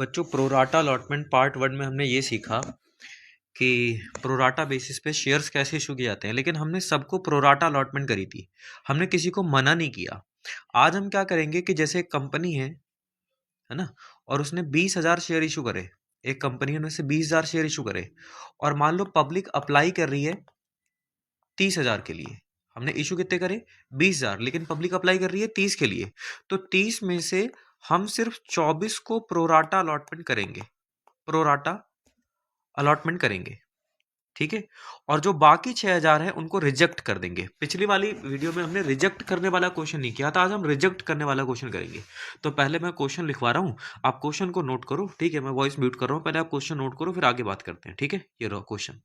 बच्चों, pro rata allotment part 1 में हमने ये सीखा कि प्रोराटा बेसिस पे शेयर्स कैसे इशू किए जाते हैं, लेकिन हमने सबको प्रोराटा अलॉटमेंट करी थी। हमने किसी को मना नहीं किया। आज हम क्या करेंगे कि जैसे एक कंपनी है ना, और उसने 20,000 शेयर इशू करे। एक कंपनी ने उनसे 20,000 शेयर इशू करे, और मान लो पब्लिक अप्लाई कर रही है 30,000 के लिए। हमने इशू कितने करे? 20,000, लेकिन पब्लिक अप्लाई कर रही है 30 के लिए। तो 30 में से हम सिर्फ 24 को प्रोराटा अलॉटमेंट करेंगे। प्रोराटा अलॉटमेंट करेंगे, ठीक है। और जो बाकी 6,000 है उनको रिजेक्ट कर देंगे। पिछली वाली वीडियो में हमने रिजेक्ट करने वाला क्वेश्चन नहीं किया था, आज हम रिजेक्ट करने वाला क्वेश्चन करेंगे। तो पहले मैं क्वेश्चन लिखवा रहा हूँ, आप क्वेश्चन को नोट करो, ठीक है। मैं वॉइस म्यूट कर रहा हूँ, पहले आप क्वेश्चन नोट करो, फिर आगे बात करते हैं, ठीक है। ये रहो क्वेश्चन।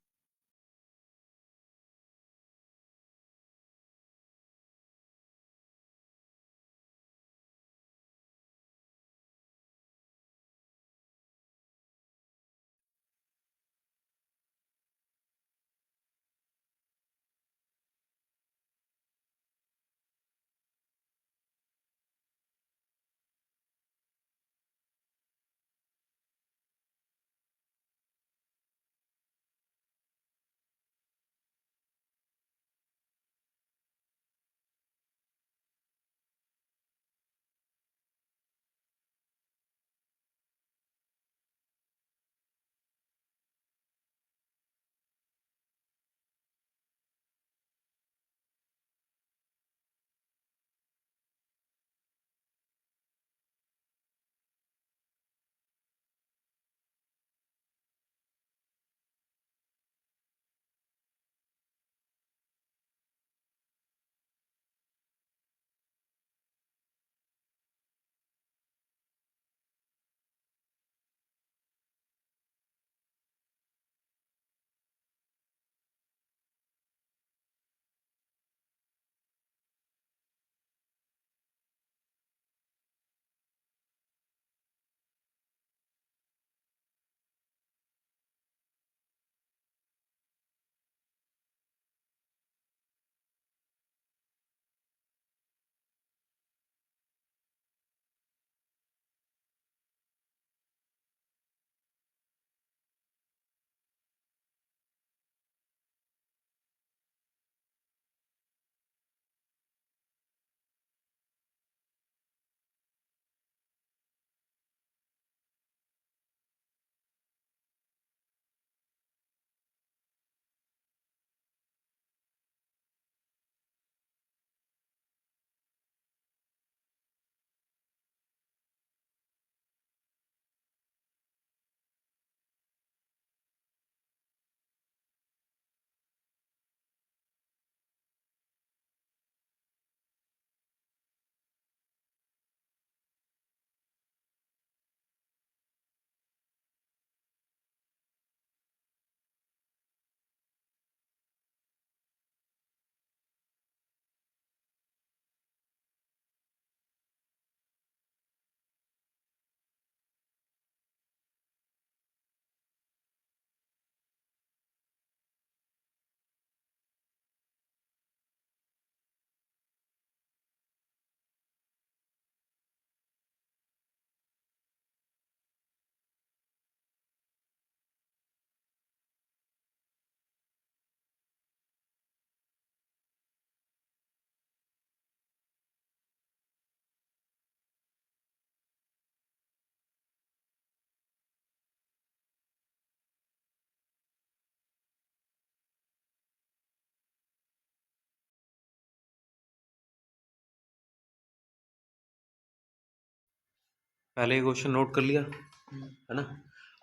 पहले क्वेश्चन नोट कर लिया है ना।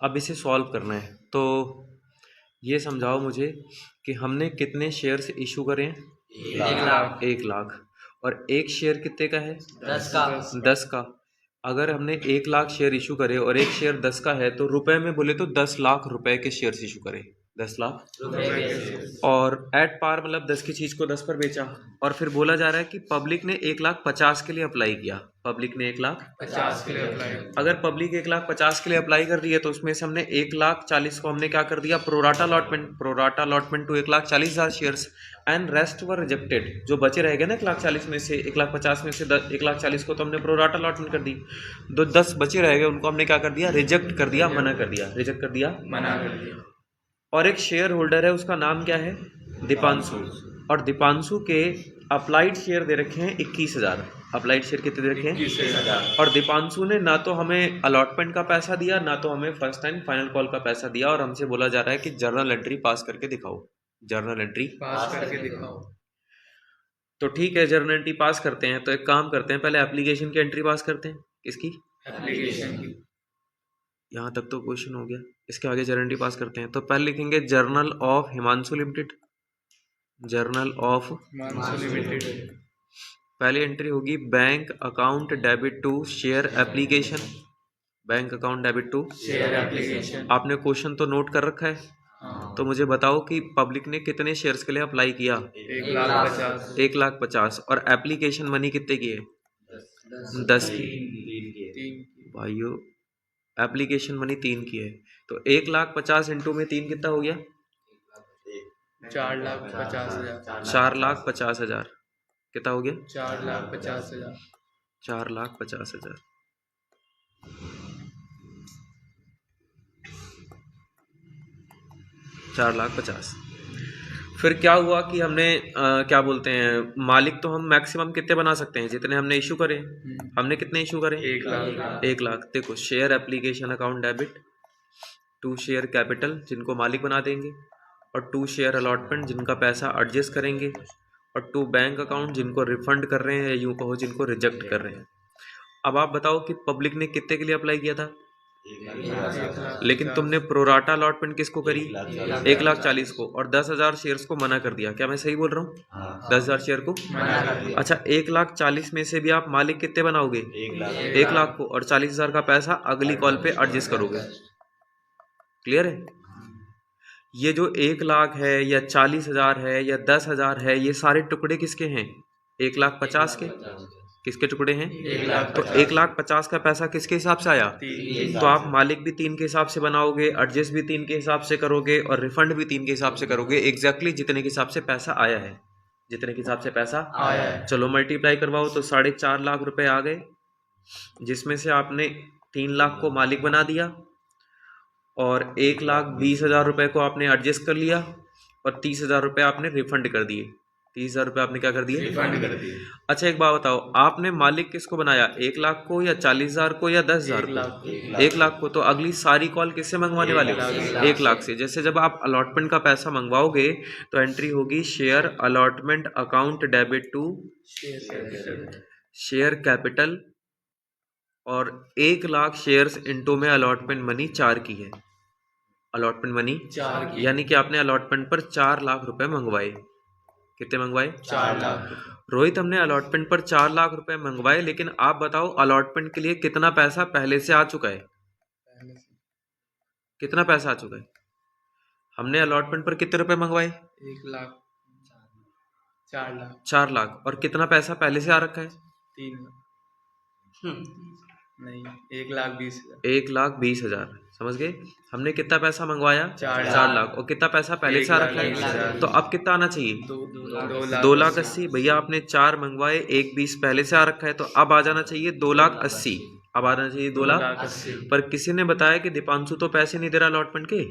अब इसे सॉल्व करना है, तो ये समझाओ मुझे कि हमने कितने शेयर्स इशू करे हैं? 1,00,000। 1,00,000। और एक शेयर कितने का है? 10 का। 10 का। अगर हमने 1,00,000 शेयर इशू करे और एक शेयर 10 का है, तो रुपए में बोले तो 10 लाख रुपए के शेयर्स इशू करे। 10 लाख रुपए के। और एट पार, मतलब 10 की चीज को 10 पर बेचा। और फिर बोला जा रहा है कि पब्लिक ने 1,50,000 के लिए अप्लाई किया। पब्लिक ने 50 के लिए अप्लाई। अगर पब्लिक 1,50,000 के लिए अप्लाई कर रही है, तो उसमें से हमने 1,40,000 को हमने क्या कर दिया? Pro rata allotment. Pro rata allotment to 1,40,000 shares. And rest were rejected, जो बचे रह गए ना 1,40,000 में से 1,50,000 में से 1,40,000 को तो हमने प्रोराटा अलॉटमेंट कर दी, 10 बचे रह गए उनको हमने क्या कर दिया, रिजेक्ट कर दिया, मना कर दिया, रिजेक्ट कर दिया, मना कर दिया। और एक शेयर होल्डर है उसका नाम क्या है, दीपांशु, और दीपांशु के अप्लाइड शेयर दे रखे हैं 21,000, अप्लाइड शेयर कितने दे रखे हैं 21,000। और दीपांशु ने ना तो हमें अलॉटमेंट का पैसा दिया ना तो हमें फर्स्ट एंड फाइनल कॉल का पैसा दिया, और हमसे बोला जा रहा है कि जर्नल एंट्री पास करके दिखाओ, जर्नल एंट्री पास करके दिखाओ। तो ठीक है, जर्नल एंट्री पास करते हैं। तो एक काम करते हैं, पहले एप्लीकेशन की एंट्री पास करते हैं, किसकी, एप्लीकेशन की। यहाँ तक तो क्वेश्चन हो गया, इसके आगे जर्नल एंट्री पास करते हैं। तो पहले लिखेंगे journal of Himanshu limited, journal of Himanshu limited. पहली एंट्री होगी bank account debit to share application, bank account debit to share application. आपने क्वेश्चन तो नोट कर रखा है, हाँ। तो मुझे बताओ कि पब्लिक ने कितने शेयर्स के लिए अप्लाई किया, 1,50,000। 1,50,000, और एप्लीकेशन मनी कितने की है, 10 की, 3 भाइयों एप्लीकेशन मनी 3 की है, तो 1,50,000 इंटू में 3 कितना हो गया, 4,50,000। 4,50,000, कितना हो गया, 4,50,000। 4,50,000, 4,50,000। फिर क्या हुआ कि हमने क्या बोलते हैं, मालिक तो हम मैक्सिमम कितने बना सकते हैं, जितने हमने इशू करे, हमने कितने इशू करे, 1,00,000। 1,00,000। देखो share application account debit, 2 share capital जिनको मालिक बना देंगे, और 2 शेयर अलॉटमेंट जिनका पैसा एडजस्ट करेंगे, और 2 बैंक अकाउंट जिनको रिफंड कर रहे हैं या यूँ कहो जिनको रिजेक्ट कर रहे हैं। अब आप बताओ कि पब्लिक ने कितने के लिए अप्लाई किया था, 1,00,000। लेकिन तुमने प्रोराटा अलॉटमेंट किसको करी, 1,40,000 को, और 10,000 शेयर्स को मना कर दिया। क्या मैं सही बोल रहा हूँ, 10,000 शेयर को मना कर दिया। अच्छा, 1,40,000 में से भी आप मालिक कितने बनाओगे, 1,00,000 को, और 40,000 का पैसा अगली कॉल पे एडजस्ट करोगे। क्लियर है, ये जो 1,00,000 है या 40,000 है या 10,000 है, ये सारे टुकड़े किसके हैं, 1,50,000 के, किसके टुकड़े हैं, 1,50,000। तो 1,50,000 का पैसा किसके हिसाब से आया, 3। तो आप मालिक भी 3 के हिसाब से बनाओगे, एडजस्ट भी 3 के हिसाब से करोगे, और रिफंड भी 3 के हिसाब से करोगे, एग्जैक्टली जितने के हिसाब से पैसा आया है, जितने के हिसाब से पैसा आया है। चलो मल्टीप्लाई करवाओ, तो 4.5 लाख रुपए आ गए, जिसमें से आपने 3 लाख को मालिक बना दिया, और 1,20,000 रुपए को आपने एडजस्ट कर लिया, और 30,000 रुपए आपने रिफंड कर दिए, 30,000 रुपए आपने क्या कर दिए, रिफंड कर दिए। अच्छा एक बात बताओ, आपने मालिक किसको बनाया, 1,00,000 को या 40,000 को या 10,000 को, 1,00,000 को, तो अगली सारी कॉल किससे मंगवाने वाले हो, 1,00,000 से। जैसे जब आप अलॉटमेंट का पैसा मंगवाओगे तो एंट्री होगी share allotment account debit to share capital, और 1,00,000 शेयर्स इंटू में अलॉटमेंट मनी 4 की है, अलॉटमेंट मनी 4 की। यानी कि आपने अलॉटमेंट पर 4 लाख रुपए मंगवाए, कितने मंगवाए, 4 लाख। रोहित हमने अलॉटमेंट पर 4 लाख रुपए मंगवाए, लेकिन आप बताओ अलॉटमेंट के लिए कितना पैसा पहले से आ चुका है, कितना पैसा आ चुका है, हमने अलॉटमेंट पर कितने रुपए मंगवाए, 1,00,000। 4 लाख। 4 लाख, और कितना पैसा पहले से आ रखा है, 3 लाख। नहीं, 1,20,000। 1,20,000, समझ गए, हमने कितना पैसा मंगवाया, 4 लाख, और कितना पैसा पहले से आ रखा है, 1,20,000। तो अब कितना आना चाहिए, 2,80,000। भैया आपने 4 मंगवाए, 1,20 पहले से आ रखा है, तो अब आ जाना चाहिए 2,80,000, अब आना चाहिए 2,80,000। 2,80,000। पर किसी ने बताया कि दीपांशु तो पैसे नहीं दे रहा अलॉटमेंट के,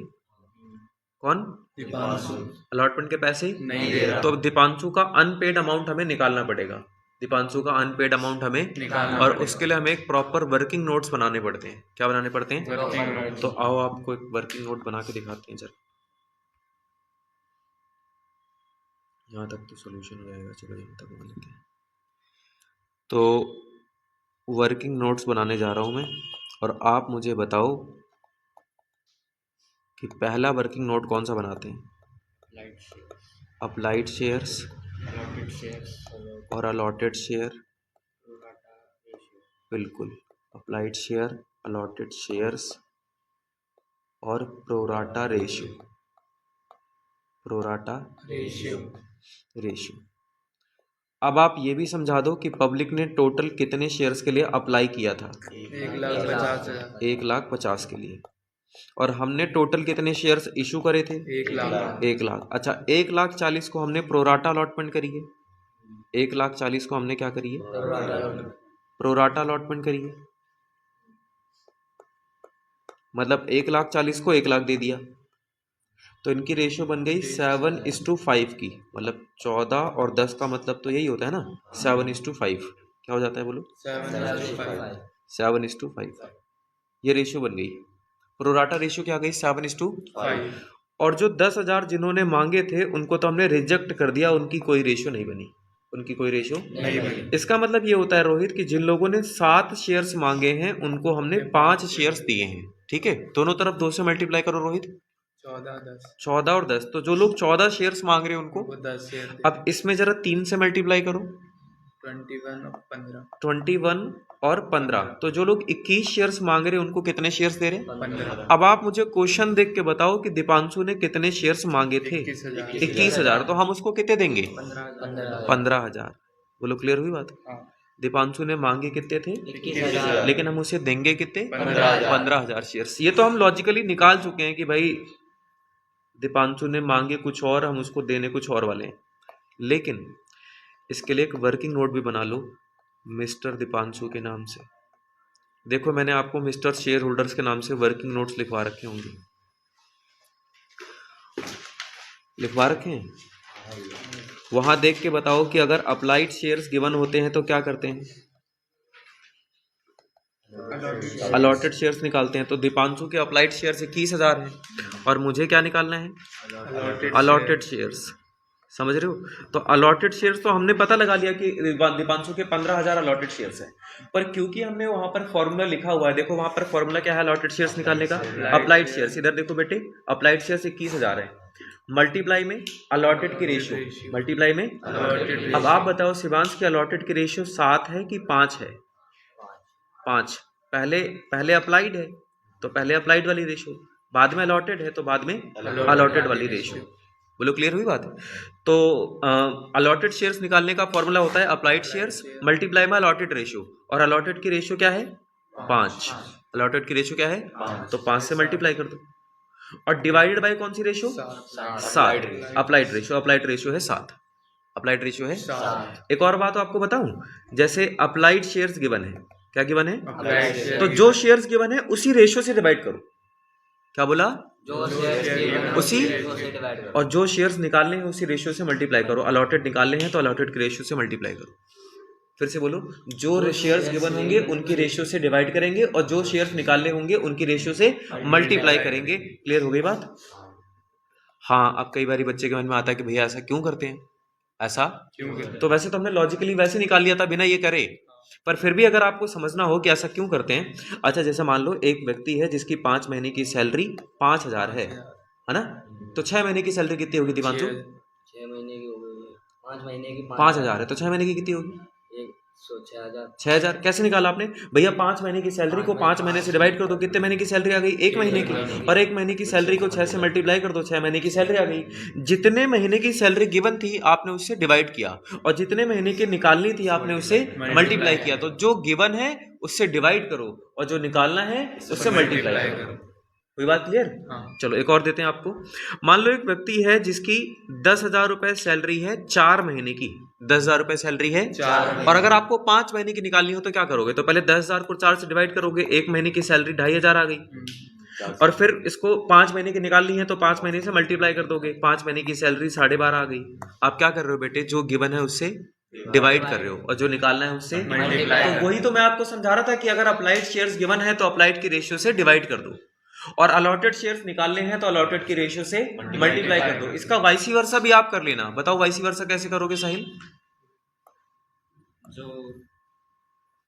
कौन, दीपांशु अलॉटमेंट के पैसे नहीं दे रहा। तो दीपांशु का अनपेड अमाउंट हमें निकालना पड़ेगा, दीपांशु का अनपेड अमाउंट हमें निकालना और पड़ेगा। उसके लिए हमें एक प्रॉपर वर्किंग नोट्स बनाने पड़ते हैं। क्या बनाने पड़ते हैं, वर्किंग नोट्स। तो आओ आपको एक वर्किंग नोट बना के दिखाते हैं जरा, यहाँ तक तो सॉल्यूशन हो जाएगा, चलो यहाँ तक बना लेते हैं। तो वर्किंग नोट्स बनाने जा रहा हूँ मैं, और आप मुझे बताओ कि पहला वर्किंग नोट कौन सा बनाते हैं, अप्लाइड शेयर्स और अलॉटेड शेयर, बिल्कुल अप्लाइड शेयर, अलॉटेड शेयर्स और प्रोराटा रेशियो, प्रोराटा रेशियो। अब आप ये भी समझा दो कि पब्लिक ने टोटल कितने शेयर्स के लिए अप्लाई किया था, 1,50,000। 1,50,000 के लिए। और हमने टोटल कितने शेयर्स इशू करे थे? 1,00,000 1,00,000। अच्छा, 1,40,000 को हमने प्रोराटा अलॉटमेंट करी है। 1,40,000 को हमने क्या करी है? प्रोराटा अलॉटमेंट करी है। मतलब 1,40,000 को 1,00,000 दे दिया, तो इनकी रेशियो बन गई 7:5 की। मतलब 14 और 10 का मतलब तो यही होता है ना, 7:5। क्या हो जाता है बोलो? 7,5 7:5। ये रेशियो बन गई। प्रोराटा रेशियो क्या गई? 7:5। 5 और जो 10,000 जिन्होंने मांगे थे उनको तो हमने रिजेक्ट कर दिया, उनकी कोई रेशियो नहीं बनी, उनकी कोई रेशियो नहीं बनी। इसका मतलब ये होता है रोहित कि जिन लोगों ने 7 शेयर्स मांगे हैं उनको हमने 5 शेयर्स दिए हैं। ठीक है, दोनों तरफ 2 से मल्टीप्लाई करो रोहित। 14 10 14 और 10, तो जो लोग 14 शेयर्स मांग रहे हैं उनको वो 10 शेयर दे। अब इसमें जरा 3 से मल्टीप्लाई करो। 21 और 15 21 और 15, तो जो लोग 21 शेयर्स मांग रहे हैं उनको कितने शेयर्स दे रहे हैं? 15। अब आप मुझे क्वेश्चन देख के बताओ कि दीपांशु ने कितने शेयर्स मांगे थे? 21,000 21,000। तो हम उसको कितने देंगे? 15,000 15,000। बोलो, क्लियर हुई बात? हाँ दीपांशु ने मांगे कितने थे? 21,000 लेकिन हम उसे देंगे कितने? 15,000 15,000 शेयर्स। ये तो हम लॉजिकली निकाल चुके हैं कि भाई दीपांशु ने मांगे कुछ और, हम उसको देने कुछ और वाले हैं। लेकिन इसके लिए एक वर्किंग नोट भी बना लो मिस्टर दीपांशु के नाम से। देखो, मैंने आपको मिस्टर शेयर होल्डर्स के नाम से वर्किंग नोट्स लिखवा रखे होंगे, लिखवा रखे हैं। वहां देख के बताओ कि अगर अप्लाइड शेयर्स गिवन होते हैं तो क्या करते हैं? अलॉटेड शेयर्स निकालते हैं। तो दीपांशु के अप्लाइड शेयर्स 21,000 हैं और मुझे क्या निकालना है? Allotted shares. समझ रहे हो? तो अलॉटेड शेयर्स तो हमने पता लगा लिया कि दीपांशु के 15,000 अलॉटेड शेयर्स हैं, पर क्योंकि हमने वहां पर फॉर्मूला लिखा हुआ है, देखो वहां पर फॉर्मूला क्या है अलॉटेड शेयर्स निकालने का? Applied shares. इधर देखो बेटे, अप्लाइड शेयर्स 21,000 है, मल्टीप्लाई में अलॉटेड की रेशियो, मल्टीप्लाई में। अब आप बताओ शिवांश की अलॉटेड की रेशियो 7 है कि 5 है? 5। पहले अप्लाइड है तो पहले अप्लाइड वाली रेशियो, बाद में अलॉटेड है तो बाद में अलॉटेड वाली रेशियो। बोलो, क्लियर हुई बात? तो अलॉटेड शेयर्स निकालने का फॉर्मूला होता है अप्लाइड शेयर्स मल्टीप्लाई में अलॉटेड रेशियो, और अलॉटेड की रेशियो क्या है? 5। अलॉटेड की रेशियो क्या है? तो 5 से मल्टीप्लाई कर दो, और डिवाइडेड बाय कौन सी रेशियो? 7। अप्लाइड रेशियो है 7। अप्लाइड रेशियो है 7। एक और बात आपको बताऊं, जैसे अप्लाइड शेयर्स गिवन है, क्या गिवन है? तो जो शेयर्स गिवन है उसी रेशियो से डिवाइड करो। क्या बोला? उसी, और जो शेयर्स निकालने हैं उसी रेशियो से मल्टीप्लाई करो। अलॉटेड निकालने हैं तो अलॉटेड के रेशियो से मल्टीप्लाई करो। फिर से बोलो, जो शेयर्स गिवन होंगे उनकी रेशियो से डिवाइड करेंगे और जो शेयर्स निकालने होंगे उनकी रेशियो से मल्टीप्लाई करेंगे। क्लियर हो गई बात? हाँ, अब कई बार बच्चे के मन में आता है कि भैया ऐसा क्यों करते हैं, ऐसा क्यों? तो वैसे तो हमने लॉजिकली वैसे निकाल लिया था बिना ये करे, पर फिर भी अगर आपको समझना हो कि ऐसा क्यों करते हैं। अच्छा, जैसे मान लो एक व्यक्ति है जिसकी 5 महीने की सैलरी 5,000 है ना? तो 6 महीने की सैलरी कितनी होगी दीपांशु? 6 महीने की हो गई, 5 महीने की 5,000 है तो 6 महीने की कितनी होगी? 6,000। 6,000 कैसे निकाला आपने भैया? 5 महीने की सैलरी को 5 महीने से डिवाइड कर दो, कितने महीने की सैलरी आ गई? 1 महीने की। और 1 महीने की सैलरी को 6 से मल्टीप्लाई कर दो, 6 महीने की सैलरी आ गई। जितने महीने की सैलरी गिवन थी आपने उससे डिवाइड किया, और जितने महीने की निकालनी थी आपने उससे मल्टीप्लाई किया। तो जो गिवन है उससे डिवाइड करो और जो निकालना है उससे मल्टीप्लाई करो। कोई बात क्लियर? हाँ। चलो एक और देते हैं आपको। मान लो एक व्यक्ति है जिसकी 10,000 रुपए सैलरी है 4 महीने की, 10,000 रुपए सैलरी है 4 और अगर आपको 5 महीने की निकालनी हो तो क्या करोगे? तो पहले 10,000 को 4 से डिवाइड करोगे, 1 महीने की सैलरी 2,500 आ गई, और फिर इसको 5 महीने की निकालनी है तो 5 महीने से मल्टीप्लाई कर दोगे, 5 महीने की सैलरी 12,500 आ गई। आप क्या कर रहे हो बेटे? जो गिवन है उससे डिवाइड कर रहे हो और जो निकालना है उससे मल्टीप्लाई। तो वही तो मैं आपको समझा रहा था कि अगर अप्लाइड शेयर्स गिवन है तो अप्लाइड की रेशियो से डिवाइड कर दो, और अलॉटेड शेयर्स निकालने हैं तो अलॉटेड की रेशियो से मल्टीप्लाई कर दो। इसका वाइसी वर्सा भी आप कर लेना। बताओ वाइसी वर्सा कैसे करोगे साहिल? जो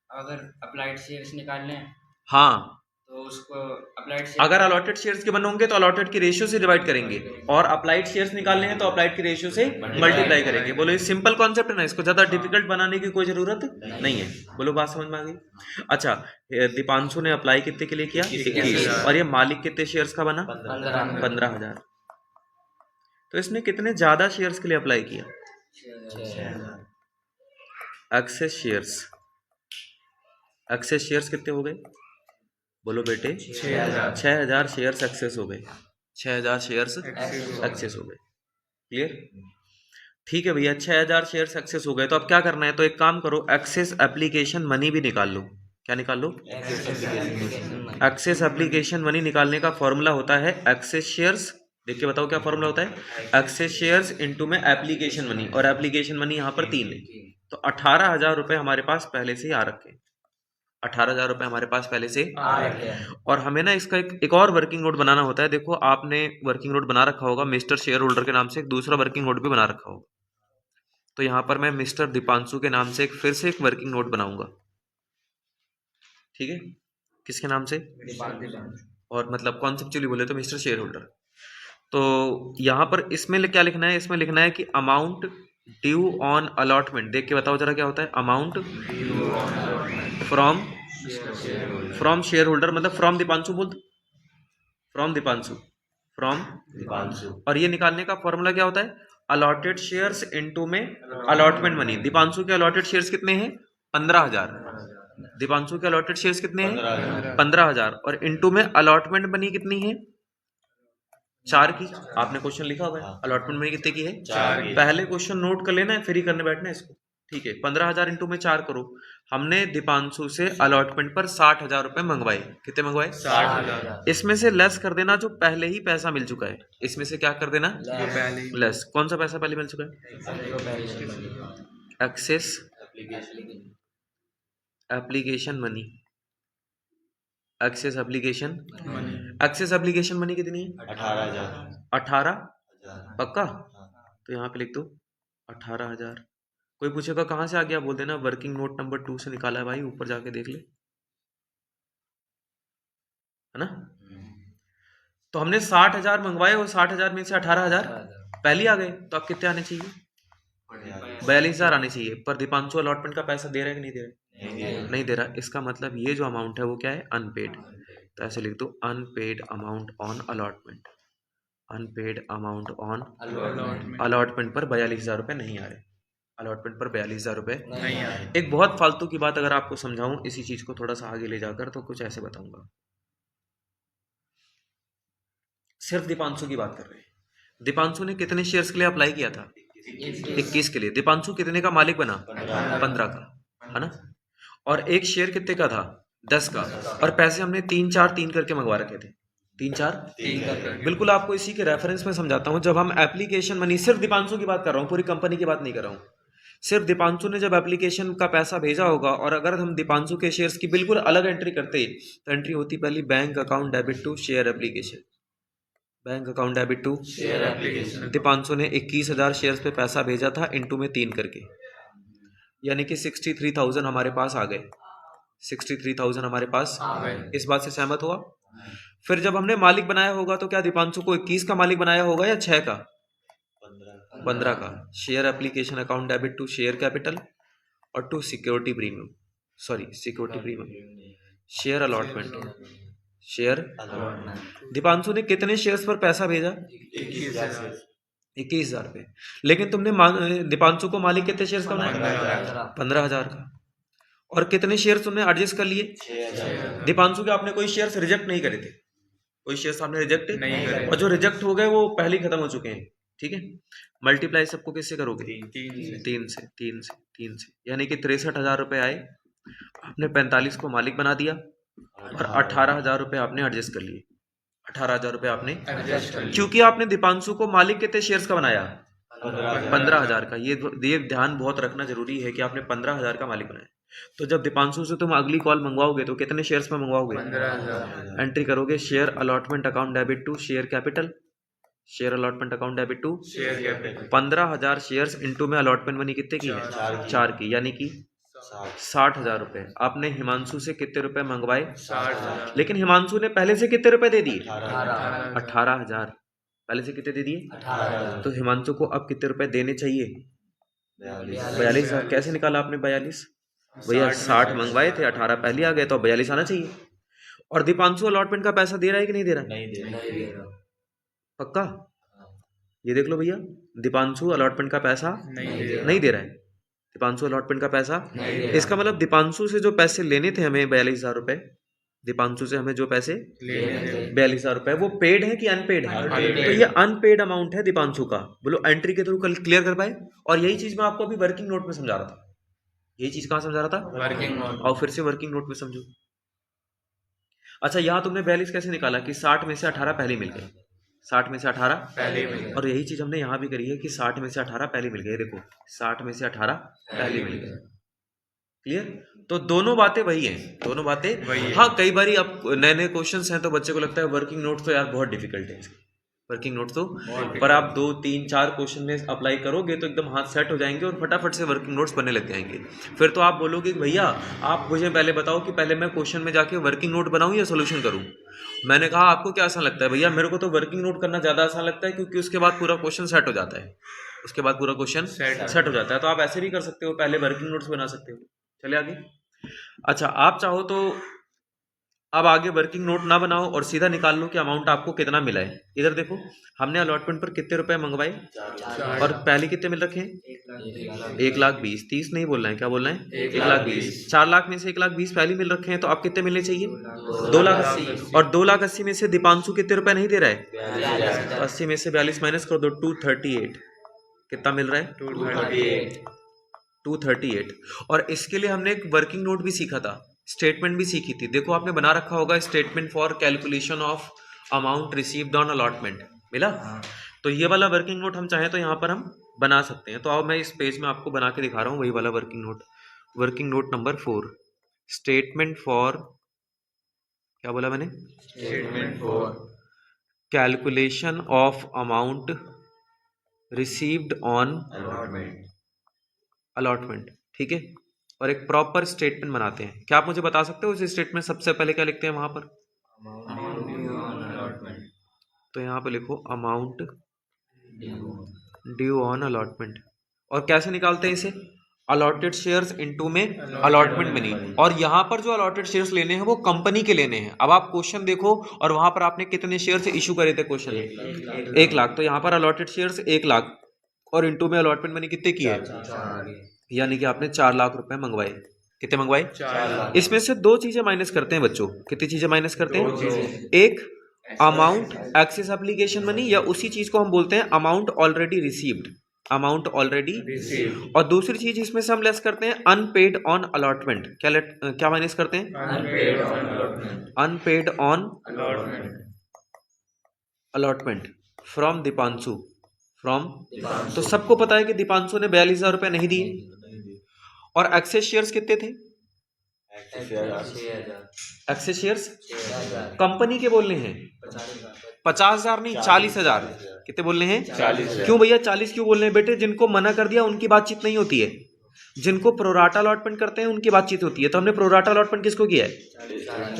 अगर अप्लाइड शेयर्स निकालने हैं हाँ, तो उसको अप्लाइड अगर अलॉटेड शेयर्स के बन होंगे तो अलॉटेड की रेशियो से डिवाइड करेंगे, और अप्लाइड शेयर्स निकालने हैं तो अप्लाइड की रेशियो से मल्टीप्लाई करेंगे। बोलो, ये सिंपल कॉन्सेप्ट है ना, इसको ज्यादा डिफिकल्ट बनाने की कोई जरूरत नहीं है। बोलो, बात समझ में आ गई? अच्छा, दीपांशु ने अप्लाई कितने के लिए किया? 21। और ये मालिक कितने शेयर्स का बना? 15,000। तो इसने कितने ज्यादा शेयर्स के लिए अप्लाई किया? 6,000। Access shares. एक्सेस शेयर्स कितने हो गए? बोलो बेटे, 6,000 6,000 शेयर एक्सेस हो गए, 6,000 शेयर्स Access एक्सेस हो गए। क्लियर? ठीक है भैया, 6,000 शेयर सक्सेस हो गए, तो अब क्या करना है? तो एक काम करो, एक्सेस एप्लीकेशन मनी भी निकाल लो। क्या निकाल लो? एक्सेस एप्लीकेशन मनी निकालने का फॉर्मूला होता है एक्सेस शेयर्स। देख के बताओ क्या फॉर्मूला होता है? एक्सेस शेयर्स इनटू में एप्लीकेशन मनी, और एप्लीकेशन मनी यहाँ पर 3 है, तो 18,000 रुपए हमारे पास पहले से ही आ रखे हैं। 18,000 रुपए हमारे पास पहले से, और हमें ना इसका एक और वर्किंग नोट बनाना होता है। देखो आपने वर्किंग नोट बना रखा होगा मिस्टर शेयर होल्डर के नाम से, एक दूसरा वर्किंग नोट भी बना रखा होगा। तो यहाँ पर मैं मिस्टर दीपांशु के नाम से फिर से एक वर्किंग नोट बनाऊंगा। ठीक है? किसके नाम से? और मतलब कॉन्सेप्चुअली बोले तो मिस्टर शेयर होल्डर। तो यहाँ पर इसमें क्या लिखना है? इसमें लिखना है कि अमाउंट ड्यू ऑन अलॉटमेंट। देख के बताओ जरा क्या होता है? अमाउंट फ्रॉम शेयर होल्डर, मतलब फ्रॉम दीपांशु बोल, फ्रॉम दीपांशु, और ये निकालने का फॉर्मूला क्या होता है? अलॉटेड शेयर्स इनटू में अलॉटमेंट मनी। दीपांशु के अलॉटेड शेयर्स कितने हैं? 15,000। दीपांशु के अलॉटेड शेयर्स कितने हैं? 15,000, और इनटू में अलॉटमेंट मनी कितनी है? 4 की। आपने क्वेश्चन लिखा हुआ है, अलॉटमेंट मनी कितने की है? 4 की। पहले क्वेश्चन नोट कर लेना है, फिर ही करने बैठना है इसको। ठीक है, 15,000 इंटू में 4 करो। हमने दीपांशु से अलॉटमेंट पर 60,000 रुपए मंगवाए। कितने मंगवाए? 60,000। इसमें से लेस कर देना जो पहले ही पैसा मिल चुका है। इसमें से क्या कर देना? जो पहले ही लेस। कौन सा पैसा पहले मिल चुका है? Excess application money. Excess application money excess application money कितनी है? 18। पक्का? तो यहाँ पे लिख दो 18,000। कोई पूछेगा कहाँ से आ गया, बोल देना वर्किंग नोट नंबर 2 से निकाला है भाई, ऊपर जाके देख ले, है ना? तो हमने 60,000 मंगवाए, और 60,000 में से 18,000 पहले आ गए, तो अब कितने आने चाहिए? 42,000 आने चाहिए। पर दीपांशु अलॉटमेंट का पैसा दे रहा है कि नहीं दे रहा? नहीं दे रहा। इसका मतलब ये जो अमाउंट है वो क्या है? अनपेड। तो ऐसे लिख दो unpaid amount on allotment. Unpaid amount on allotment पर 42,000 रुपए नहीं आ रहे। अलॉटमेंट पर 42,000 रुपए नहीं आ रहे। एक बहुत फालतू की बात अगर आपको समझाऊं इसी चीज को थोड़ा सा आगे ले जाकर, तो कुछ ऐसे बताऊंगा। सिर्फ दीपांशु की बात कर रहे हैं। दीपांशु ने कितने शेयर्स के लिए अप्लाई किया था? 21 के लिए। दीपांशु कितने का मालिक बना? 15 का, है ना? और एक शेयर कितने का था? 10 का। और पैसे हमने 3 करके मंगवा रखे थे। 3 बिल्कुल आपको इसी के रेफरेंस में समझाता हूं। जब हम एप्लीकेशन मनी, सिर्फ दीपांशु की बात कर रहा हूं, पूरी कंपनी की बात नहीं कर रहा हूं, सिर्फ दीपांशु ने जब एप्लीकेशन का पैसा भेजा होगा, और अगर हम दीपांशु के शेयर्स की बिल्कुल अलग एंट्री करते, तो एंट्री होती पहली bank account debit to share application. Bank account debit to share application. Deepanshu ने 21,000 शेयर्स पे पैसा भेजा था, इनटू में 3 करके, यानी कि 63,000 हमारे पास आ गए। 63,000 हमारे पास। इस बात से सहमत हुआ? फिर जब हमने मालिक बनाया होगा, तो क्या दीपांशु को 21 का मालिक बनाया होगा या 6 का? 15 का। Share application account debit to share capital और to security premium, sorry security premium, share allotment, share. Deepanshu ने कितने शेयर्स पर पैसा भेजा? 21,000 पे। लेकिन तुमने दीपांशु को मालिक कितने शेयर्स का बनाया? 15,000 का। और कितने शेयर्स तुमने एडजस्ट कर लिए? 6,000। दीपांशु के आपने कोई शेयर्स रिजेक्ट नहीं करे थे, कोई शेयर्स आपने रिजेक्ट नहीं करे। और जो रिजेक्ट हो गए वो पहले ही खत्म हो चुके हैं। ठीक है, मल्टीप्लाई सबको किससे करोगे? 3 से, यानी कि 63,000 रुपए आए। आपने 45 को मालिक बना दिया, और 18,000 रुपए आपने एडजस्ट कर लिए। 18,000 रुपए आपने एडजस्ट कर लिया। क्योंकि आपने दीपांशु को मालिक कितने शेयर्स का बनाया? 15,000 का। ये ध्यान बहुत रखना जरूरी है कि आपने 15,000 का मालिक बनाया। तो जब दीपांशु से तुम अगली कॉल मंगवाओगे तो कितने शेयर्स में मंगवाओगे? 15,000। एंट्री करोगे share allotment account debit to share capital, share allotment account debit to share capital. 15,000 shares into में अलॉटमेंट मनी कितने की है? 4 की, यानी कि 60,000 रुपए। आपने हिमांशु से कितने रुपए मंगवाए? 60,000। लेकिन हिमांशु ने पहले से कितने रुपए दे दिए? 18,000। 18,000 पहले से कितने दे दिए? 18,000। तो हिमांशु को अब कितने रुपए देने चाहिए? 42,000। कैसे निकाला आपने 42? भैया 60 मंगवाए थे, 18 पहले आ गए, तो 42 आना चाहिए। और दीपांशु अलॉटमेंट का पैसा दे रहा है कि नहीं दे रहा? नहीं दे रहा। पक्का? ये देख लो भैया, दीपांशु अलॉटमेंट का पैसा नहीं दे रहा है। दीपांशु अलॉटमेंट का पैसा नहीं दे रहा। इसका मतलब दीपांशु से जो पैसे लेने थे हमें 42,000 रुपए, दीपांशु से हमें जो पैसे लेने थे 42,000 रुपए, वो पेड है कि अनपेड है? Unpaid। तो ये अनपेड अमाउंट है दीपांशु का। बोलो एंट्री के थ्रू कल क्लियर कर पाए? और यही चीज मैं आपको अभी वर्किंग नोट में समझा रहा था। यही चीज कहाँ समझा रहा था? वर्किंग नोट और फिर से वर्किंग नोट में समझो। अच्छा, यहाँ तुमने 42 कैसे निकाला कि 60 में से 18 पहले मिल गए, 60 में से 18 पहले मिल गए। और यही चीज हमने यहाँ भी करी है कि 60 में से 18 पहले मिल गए। देखो 60 में से 18 पहले मिल गए। क्लियर? तो दोनों बातें वही हैं, दोनों बातें वही है। हाँ, कई बारी अब नए नए क्वेश्चंस हैं तो बच्चे को लगता है वर्किंग नोट्स तो यार बहुत डिफिकल्ट है इसके, वर्किंग नोट्स तो, पर आप 2 3 4 क्वेश्चन में अप्लाई करोगे तो एकदम हाथ सेट हो जाएंगे और फटाफट से वर्किंग नोट्स बनने लग जाएंगे। फिर तो आप बोलोगे कि भैया आप मुझे पहले बताओ कि पहले मैं क्वेश्चन में जाके वर्किंग नोट बनाऊं या सोल्यूशन करूं। मैंने कहा आपको क्या आसान लगता है? भैया मेरे को तो वर्किंग नोट करना ज़्यादा आसान लगता है, क्योंकि उसके बाद पूरा क्वेश्चन सेट हो जाता है, उसके बाद पूरा क्वेश्चन सेट हो जाता है। तो आप ऐसे भी कर सकते हो, पहले वर्किंग नोट्स बना सकते हो। चले आगे। अच्छा, आप चाहो तो अब आगे वर्किंग नोट ना बनाओ और सीधा निकाल लो कि अमाउंट आपको कितना मिला है। इधर देखो, हमने अलॉटमेंट पर कितने रुपए मंगवाए और पहले कितने मिल रखे हैं? 1,20,000। 30 नहीं बोलना है, क्या बोलना है? 1,20,000। 4 लाख में से 1,20,000 पहले मिल रखे हैं, तो अब कितने मिलने चाहिए? 2,80,000। और 2,80,000 में से दीपांशु कितने रुपए नहीं दे रहा है? 80 में से 42 माइनस कर दो, 238। कितना मिल रहा है? 238। और इसके लिए हमने एक वर्किंग नोट भी सीखा था, स्टेटमेंट भी सीखी थी। देखो आपने बना रखा होगा statement for calculation of amount received on allotment, मिला? तो ये वाला वर्किंग नोट हम चाहें तो यहाँ पर हम बना सकते हैं। तो अब मैं इस पेज में आपको बना के दिखा रहा हूँ वही वाला working note. Working note number 4, statement for, क्या बोला मैंने? Statement for calculation of amount received on allotment. ठीक है, और एक प्रॉपर स्टेटमेंट बनाते हैं। क्या आप मुझे बता सकते हो इस स्टेटमेंट सबसे पहले क्या लिखते हैं वहां पर? तो यहाँ पे लिखो अमाउंट ड्यू ऑन अलॉटमेंट। और कैसे निकालते हैं इसे? अलॉटेड शेयर्स इनटू में अलॉटमेंट मनी। और यहाँ पर जो अलॉटेड शेयर्स लेने हैं वो कंपनी के लेने हैं। अब आप क्वेश्चन देखो और वहां पर आपने कितने शेयर्स इशू करे थे क्वेश्चन में? 1 लाख। तो यहाँ पर अलॉटेड शेयर्स 1 लाख और इनटू में अलॉटमेंट मनी कितने की है? यानी कि आपने 4 लाख रुपए मंगवाए। कितने मंगवाए? 4 लाख। इसमें से 2 चीजें माइनस करते हैं बच्चों। कितनी चीजें माइनस करते हैं? एक अमाउंट एक्सेस एप्लीकेशन मनी, या उसी चीज को हम बोलते हैं amount already received, amount already received. और दूसरी चीज इसमें से हम लेस करते हैं अनपेड ऑन अलॉटमेंट। क्या माइनस करते हैं? Unpaid on allotment. Unpaid on allotment allotment from Deepanshu, from. तो सबको पता है कि दीपांशु ने 42,000 रुपए नहीं दिए। और एक्सेस शेयर्स कितने थे? एक्सेस शेयर्स कंपनी के बोलने हैं, 50,000 नहीं, 40,000। कितने बोलने हैं? 40,000। क्यों भैया 40 क्यों बोलने हैं? बेटे जिनको मना कर दिया उनकी बातचीत नहीं होती है, जिनको प्रोराटा अलॉटमेंट करते हैं उनकी बातचीत होती है। तो हमने प्रोराटा अलॉटमेंट किसको किया है?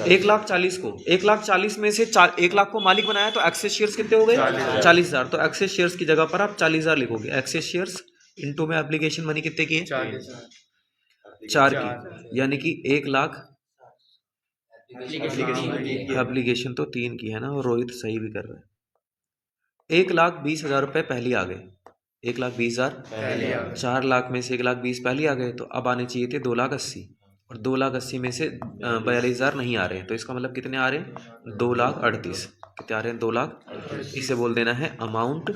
1,40,000 को। 1,40,000 में से 1 लाख को मालिक बनाया, तो एक्सेस शेयर्स कितने हो गए? 40,000। तो एक्सेस शेयर्स की जगह पर आप 40,000 लिखोगे। एक्सेस शेयर्स इनटू में एप्लीकेशन मनी कितने की है? 4 की, यानी कि 1 लाख। एप्लीकेशन तो 3 की है ना, और रोहित सही भी कर रहा है। 1,20,000 रुपए पहले आ गए। 1,20,000 4 लाख में से 1,20,000 पहले आ गए, तो अब आने चाहिए थे 2,80,000 और 2,80,000 में से 42,000 नहीं आ रहे हैं, तो इसका मतलब कितने आ रहे हैं? 2,38,000। कितने आ रहे हैं? 2,00,000। इसे बोल देना है amount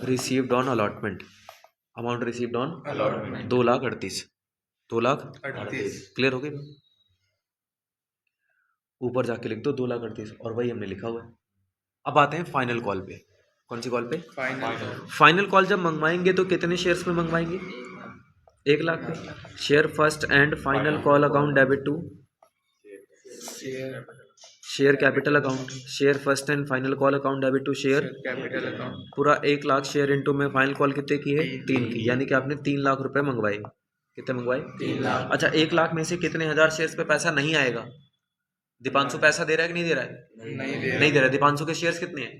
received on allotment. Amount received on allotment 2,38,000। 2,38,000 clear हो गई? ऊपर जाके लिख दो 2,38,000 और वही हमने लिखा हुआ है। अब आते हैं फाइनल कॉल पे। कौन सी कॉल पे? फाइनल कॉल जब मंगवाएंगे तो कितने शेयर्स में मंगवाएंगे? 1 लाख पे। Share first and final call account debit to share capital account. Share first and final call account debit to share capital account. पूरा 1 लाख शेयर इनटू में फाइनल कॉल कितने की है? 3 की, यानी कि आपने 3 लाख रुपए मंगवाए। कितने मंगवाए? 3 लाख। अच्छा, 1 लाख में से कितने हजार शेयर्स पे पैसा नहीं आएगा? दीपांशु पैसा दे रहा है कि नहीं दे रहा है? नहीं दे रहा है। दीपांशु के शेयर्स कितने हैं?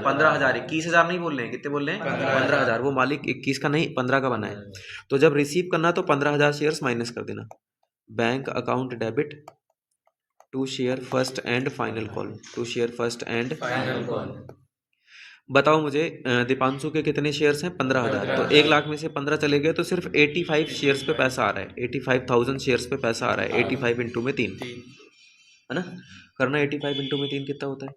15,000। 21,000 नहीं बोल रहे हैं, कितने बोल रहे हैं? 15,000। वो मालिक 21 का नहीं 15 का बना है। तो जब रिसीव करना तो 15,000 शेयर्स माइनस कर देना। Bank account debit to share first and final call, to share first and final call. बताओ मुझे दीपांशु के कितने शेयर्स हैं? 15,000। तो 1 लाख में से 15 चले गए तो सिर्फ 85 शेयर्स पे पैसा आ रहा है। 85,000 शेयर्स पे पैसा आ रहा है। 85 इंटू में 3, है ना। करना 85 इंटू में 3 कितना होता है?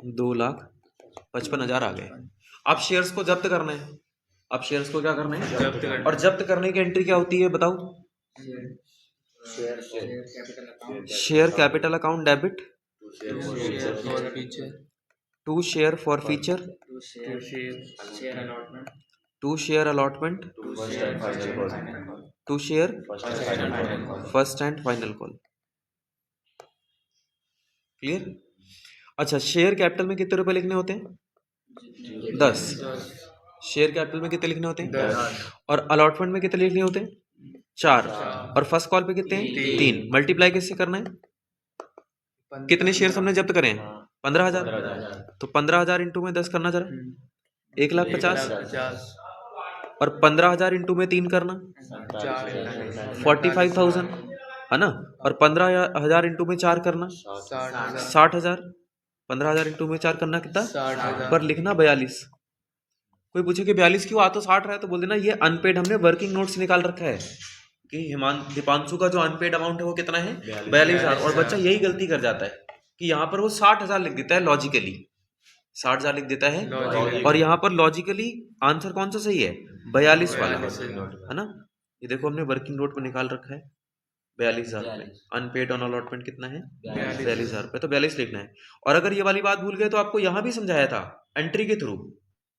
2,55,000 आ गए। अब शेयर्स को जब्त करना है। अब शेयर्स को क्या करना है? जब्त करना है। और जब्त करने की एंट्री क्या होती है बताओ? Share capital account share capital account debit to share forfeiture to share forfeiture share allotment to share allotment to share final call to share final call. First and final call. Clear? अच्छा, share capital में कितने रुपए लिखने होते हैं? 10। Share capital में कितने लिखने होते हैं? 10। और अलॉटमेंट में कितने लिखने होते हैं? 4। और फर्स्ट कॉल पे कितने हैं? 3। मल्टीप्लाई किससे करना है? कितने शेयर्स हमने जब्त करे हैं? 15,000। तो 15,000 इंटू में 10 करना जरा, 1,50,000। और 15,000 इंटू में 3 करना 45,000, है ना। और 15,000 इंटू में 4 करना 60,000। 15,000 इंटू में 4 करना कितना? पर लिखना 42। कोई पूछे कि 42 क्यों? आ तो 60 रहा है, तो बोल देना ये अनपेड हमने वर्किंग नोट से निकाल रखा है कि दीपांशु का जो अनपेड अमाउंट है वो कितना है? 42,000। और बच्चा यही गलती कर जाता है कि यहाँ पर वो 60,000 लिख देता है लॉजिकली, 60,000 लिख देता है। और यहाँ पर लॉजिकली आंसर कौन सा सही है? 42 वाला, है ना। ये देखो हमने वर्किंग नोट में निकाल रखा है 42,000 रुपये। अनपेड ऑन अलॉटमेंट कितना है? 42,000 रुपये। तो 42 लिखना है। और अगर ये वाली बात भूल गए तो आपको यहाँ भी समझाया था एंट्री के थ्रू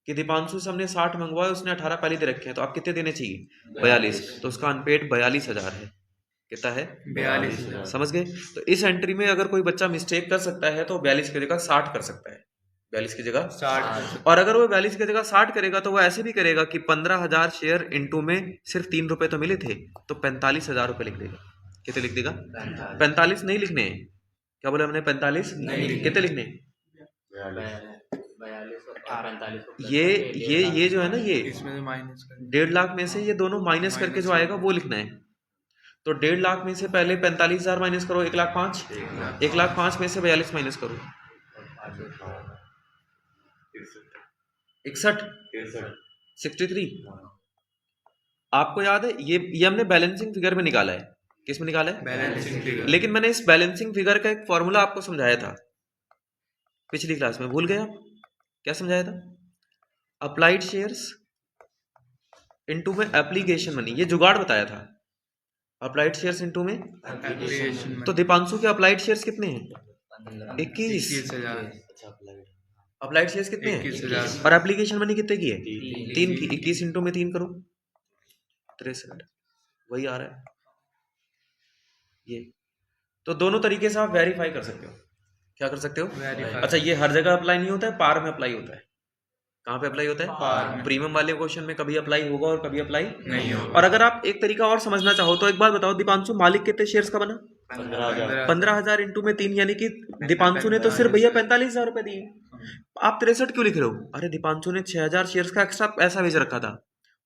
कि दीपांशु से हमने 60 मंगवाए, उसने 18 पहले दे रखे हैं, तो आप कितने देने चाहिए? 42। तो उसका अनपेड 42,000 है। कितना है? 42,000। समझ गए? तो इस एंट्री में अगर कोई बच्चा मिस्टेक कर सकता है तो 42 की जगह 60 कर सकता है। 42 की जगह 60। और अगर वो 42 की जगह 60 करेगा तो वो ऐसे भी करेगा कि 15,000 शेयर इंटू में सिर्फ 3 रुपए तो मिले थे, तो 45,000 रुपए लिख देगा। कितने लिख देगा? 45 नहीं लिखने हैं। क्या बोले हमने? 45 नहीं। कितने लिखने हैं? 42 और 45 ये जो है ना, ये इसमें माइनस 1.5 लाख में से ये दोनों माइनस करके जो आएगा वो लिखना है। तो 1.5 लाख में से पहले 45,000 माइनस करो, 1,05,000। 1,05,000 में से 42 माइनस करो, 61, 63। आपको याद है ये हमने बैलेंसिंग फिगर में निकाला है। किस में निकाला है? Balancing figure. लेकिन मैंने इस बैलेंसिंग फिगर का एक फॉर्मूला आपको समझाया था पिछली क्लास में, भूल गए आप? क्या समझाया था? अप्लाइड शेयर्स इनटू में एप्लीकेशन मनी, ये जुगाड़ बताया था। अप्लाइड शेयर्स इनटू में एप्लीकेशन तो दीपांशु के अप्लाइड शेयर्स कितने हैं? 21। 21,000। अप्लाइड शेयर्स कितने हैं? 21,000। और एप्लीकेशन मनी कितने की है? 3 की। 21 इंटू में 3 करो, 63। वही आ रहा है ये। तो दोनों तरीके से आप वेरीफाई कर सकते हो। क्या कर सकते हो? Verify। अच्छा, ये हर जगह अप्लाई नहीं होता है, पार में अप्लाई होता है। कहाँ पे अप्लाई होता है? पार में। प्रीमियम वाले क्वेश्चन में कभी अप्लाई होगा और कभी अप्लाई नहीं होगा। और अगर आप एक तरीका और समझना चाहो तो एक बात बताओ, दीपांशु मालिक कितने शेयर्स का बना? 15,000 इंटू में 3, यानी कि दीपांशु ने तो सिर्फ भैया 45,000 रुपए दिए। आप 63 क्यों लिख रहे हो? अरे दीपांशु ने 6,000 शेयर्स का एक्स्ट्रा पैसा भेज रखा था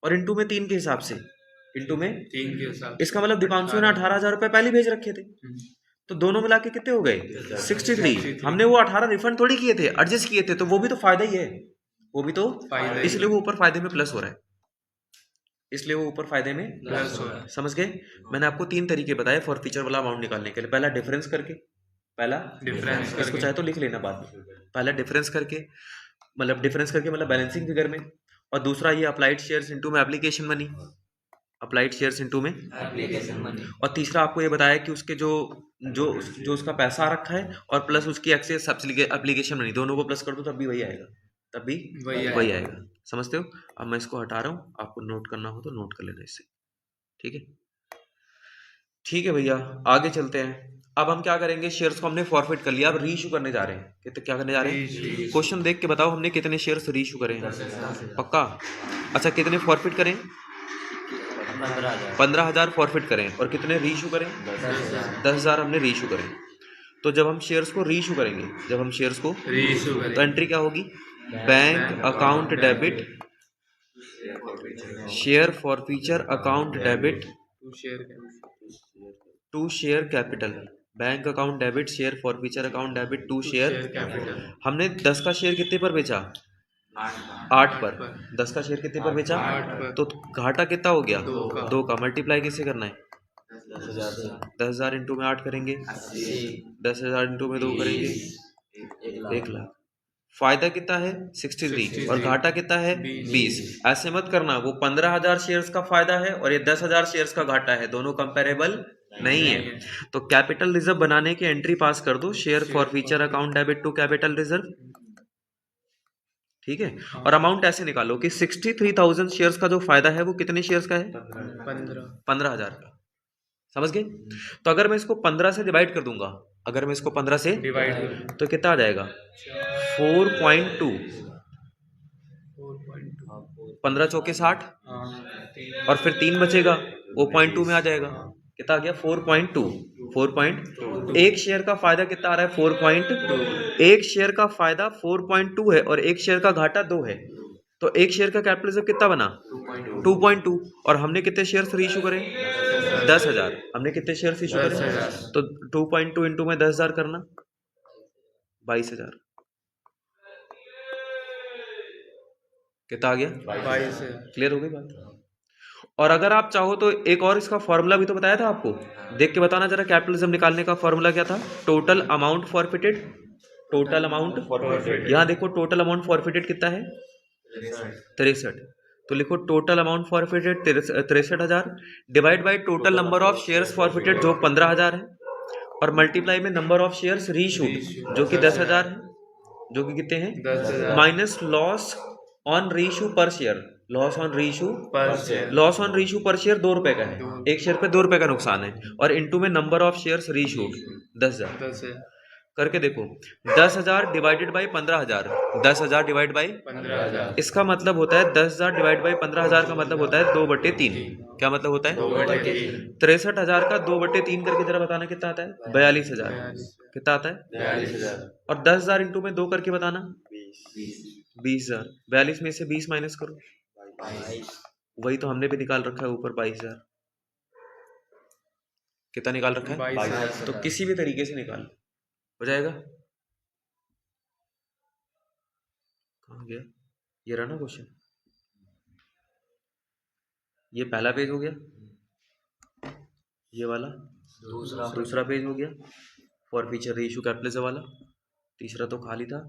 और इंटू में 3 के हिसाब से, इंटू में 3 के साथ। इसका मतलब दीपांशु ने 18,000 रुपए पहले भेज रखे थे। तो दोनों मिला के कितने हो गए? 63। हमने वो 18 रिफंड थोड़ी किए थे, एडजस्ट किए थे, तो वो भी तो फायदा ही है, वो भी तो फायदा ही है। इसलिए वो ऊपर फायदे में प्लस हो रहा है, इसलिए वो ऊपर फायदे में प्लस हो रहा है। समझ गए? मैंने आपको 3 तरीके बताए फॉर फीचर वाला अमाउंट निकालने के लिए। पहला डिफरेंस करके, पहला डिफरेंस इसको करके। चाहे तो लिख लेना बाद में। पहला डिफरेंस करके मतलब बैलेंसिंग फिगर में, और दूसरा ये अप्लाइड शेयर्स इनटू में application money, applied shares into में एप्लीकेशन मनी। और तीसरा आपको ये बताया कि उसके जो उसका पैसा आ रखा है और प्लस उसकी एक्सेस एप्लीकेशन मनी, दोनों को प्लस कर दो तब भी वही आएगा, तब भी वही आएगा। समझते हो? अब मैं इसको हटा रहा हूँ, आपको नोट करना हो तो नोट कर लेना इससे। ठीक है, ठीक है भैया, आगे चलते हैं। अब हम क्या करेंगे? शेयर्स को हमने फॉरफिट कर लिया, अब रीइश्यू करने जा रहे हैं। कितने क्या करने जा रहे हैं? क्वेश्चन देख के बताओ, हमने कितने शेयर्स रीइश्यू करे हैं? पक्का? अच्छा, कितने फॉरफिट करें? 15,000 फॉरफिट करें। और कितने रीइश्यू करें? 10,000 हमने रीइश्यू करें। तो जब हम शेयर्स को रीइश्यू करेंगे, जब हम शेयर्स को रीइश्यू तो करें। एंट्री क्या होगी? Bank account debit, share forfeiture account debit to share capital. Bank account debit, share forfeiture account debit to share capital. हमने 10 का शेयर कितने पर बेचा? 8 पर 10 का शेयर कितने पर बेचा? 8 पर। तो घाटा कितना हो गया? 2 का। 2 का। मल्टीप्लाई किससे करना है? 10,000 इंटू में 8 करेंगे, 10,000 इंटू में 2 करेंगे, 1,00,000। फायदा कितना है? 63 और घाटा कितना है? 20। ऐसे मत करना, वो 15,000 शेयर्स का फायदा है और ये 10,000 शेयर्स का घाटा है, दोनों कंपेरेबल नहीं है। तो कैपिटल रिजर्व बनाने की एंट्री पास कर दो, share forfeiture account debit to capital reserve, ठीक है। और अमाउंट ऐसे निकालो कि 63,000 शेयर्स का जो फायदा है वो कितने शेयर्स का है? 15,000 का। समझ गए? तो अगर मैं इसको 15 से डिवाइड कर दूंगा, अगर मैं इसको 15 से डिवाइड तो कितना आ जाएगा? 4.2। 15 चौके 60 और फिर 3 बचेगा, वो 0.2 में आ जाएगा। कितना आ गया? 4.2। 4.2। एक शेयर का फायदा कितना आ रहा है? 4.2। एक शेयर का फायदा 4.2 है और एक शेयर का घाटा 2 है, तो एक शेयर का कैपिटल रिजर्व कितना बना? 2.2। और हमने कितने शेयर्स रीइश्यू करे? 10,000। हमने कितने शेयर्स इशू करे? 10,000। तो 2.2 इंटू में 10,000 करना, 22,000। कितना आ गया? 22 है। क्लियर हो गई बात? और अगर आप चाहो तो एक और इसका फॉर्मूला भी तो बताया था आपको, देख के बताना जरा। कैपिटलिज्म निकालने का फॉर्मूला क्या था? Total amount forfeited. Total amount forfeited, यहाँ देखो टोटल अमाउंट फॉरफिटेड कितना है? 63। तो लिखो total amount forfeited 63,000 divide by total number of shares forfeited जो 15,000 है, और मल्टीप्लाई में नंबर ऑफ शेयर्स रीइश्यूड जो कि 10,000 है, जो कि कितने हैं? 10,000 माइनस लॉस ऑन रीइश्यू पर शेयर। लॉस ऑन रीइश्यू पर शेयर। लॉस ऑन रीइश्यू पर शेयर 2 रुपए का है, एक शेयर पे 2 रुपए का नुकसान है, और इनटू में नंबर ऑफ शेयर्स रीइश्यूड 10,000। 10 है। करके देखो, 10,000 डिवाइडेड बाई 15,000, 10,000 डिवाइड बाई 15,000। इसका मतलब होता है 10,000 डिवाइड बाई 15,000 का मतलब होता है 2/3। क्या मतलब होता है? 2/3। 63,000 का 2/3 करके जरा बताना कितना आता है? 42,000। कितना आता है? 42,000। और 10,000 इंटू में 2 करके बताना, 20,000। 42 में से 20 माइनस करो, वही तो हमने भी निकाल रखा है ऊपर, 22,000। कितना निकाल रखा है? 22,000। तो किसी भी तरीके से निकाल, हो जाएगा। कहाँ गया? ये रहा ना क्वेश्चन। ये पहला पेज हो गया, ये वाला दूसरा पेज हो गया फॉर फ्यूचर रीइश्यू कैपिटल वाला, तीसरा तो खाली था।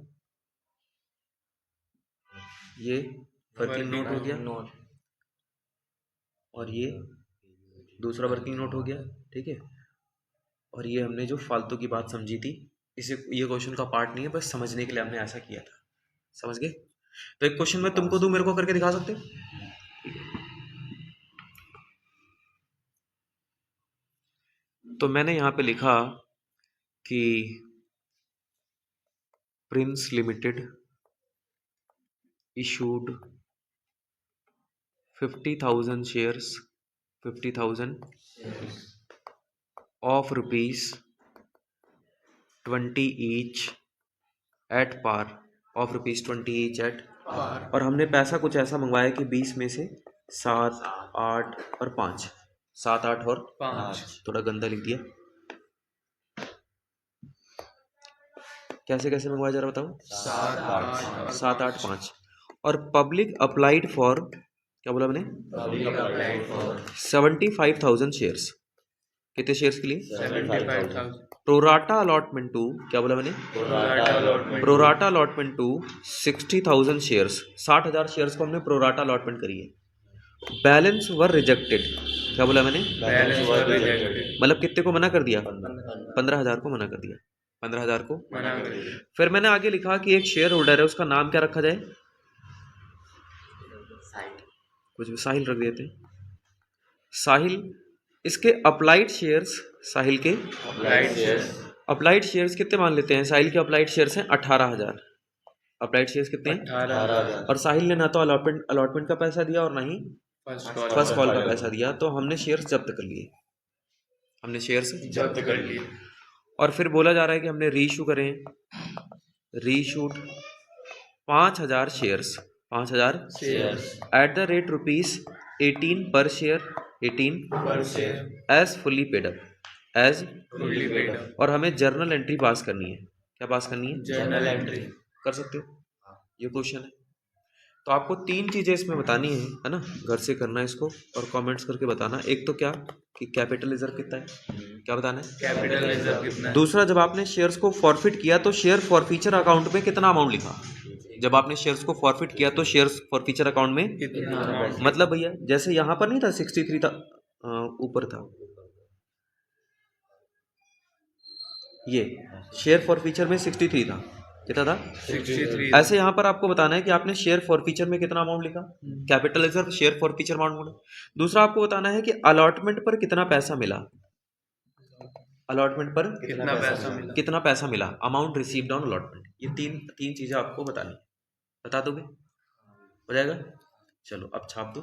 ये वर्किंग नोट हो गया, और ये दूसरा वर्किंग नोट हो गया, ठीक है। और ये हमने जो फालतू की बात समझी थी, इसे ये क्वेश्चन का पार्ट नहीं है, बस समझने के लिए हमने ऐसा किया था। समझ गए? तो एक क्वेश्चन मैं तुमको दूं, मेरे को करके दिखा सकते हो? तो मैंने यहां पे लिखा कि Prince limited issued 50,000 shares, 50,000 of rupees 20 each at par, of rupees 20 each at par। और हमने पैसा कुछ ऐसा मंगवाया कि 20 में से 7, 8 और 5, 7, 8 और 5। थोड़ा गंदा लिख दिया। कैसे कैसे मंगवाया जरा बताओ? 7, 8, 5। और पब्लिक अप्लाइड फॉर, क्या बोला मैंने? 75,000 शेयर्स। कितने शेयर्स के लिए? 75,000। प्रोराटा अलॉटमेंट टू, क्या बोला मैंने? Pro rata allotment to 60,000 shares, 60,000 shares को हमने प्रोराटा अलॉटमेंट करी है। बैलेंस वर रिजेक्टेड, क्या बोला मैंने? बैलेंस वर रिजेक्टेड। मतलब कितने को मना कर दिया? 15,000 को मना कर दिया, 15,000 को मना कर दिया। फिर मैंने आगे लिखा कि एक शेयर होल्डर है, उसका नाम क्या रखा जाए? कुछ भी, साहिल रख देते हैं, साहिल। इसके अप्लाइड शेयर्स, साहिल के अप्लाइड शेयर्स कितने मान लेते हैं? साहिल के अप्लाइड शेयर्स हैं 18,000। अप्लाइड शेयर्स कितने हैं? 18,000। और साहिल ने ना तो अलॉटमेंट का पैसा दिया और ना ही फर्स्ट कॉल का पैसा दिया, तो हमने शेयर्स जब्त कर लिए, हमने शेयर्स जब्त कर लिए। और फिर बोला जा रहा है कि हमने रीइश्यू करें, reissued 5,000 shares, 5,000 shares at the rate rupees 18 per share, 18 per share as fully paid up, as fully paid up. और हमें जर्नल एंट्री पास करनी है। क्या पास करनी है? Journal entry. कर सकते हो, ये क्वेश्चन है। तो आपको 3 चीज़ें इसमें बतानी है ना, घर से करना है इसको और कमेंट्स करके बताना। एक तो क्या कि कैपिटल रिजर्व कितना है, क्या बताना है, कैपिटल रिजर्व कितना है। दूसरा जब आपने शेयर्स को फॉरफिट किया तो शेयर फॉरफीचर अकाउंट में कितना अमाउंट लिखा, जब आपने शेयर्स को फॉरफिट किया तो शेयर्स फॉरफीचर अकाउंट में कितना amount? मतलब भैया जैसे यहाँ पर नहीं था 63 था, ऊपर था ये शेयर फॉरफीचर में 63 था, कितना था 63 ऐसे यहाँ पर आपको बताना है कि आपने शेयर फॉरफीचर में कितना अमाउंट लिखा, capital reserve share forfeiture amount. दूसरा आपको बताना है कि अलॉटमेंट पर कितना पैसा मिला, अलॉटमेंट पर कितना पैसा मिला, अमाउंट रिसीव्ड ऑन अलॉटमेंट। ये तीन चीजें आपको बतानी, बता दोगे, हो जाएगा। चलो अब छाप दो।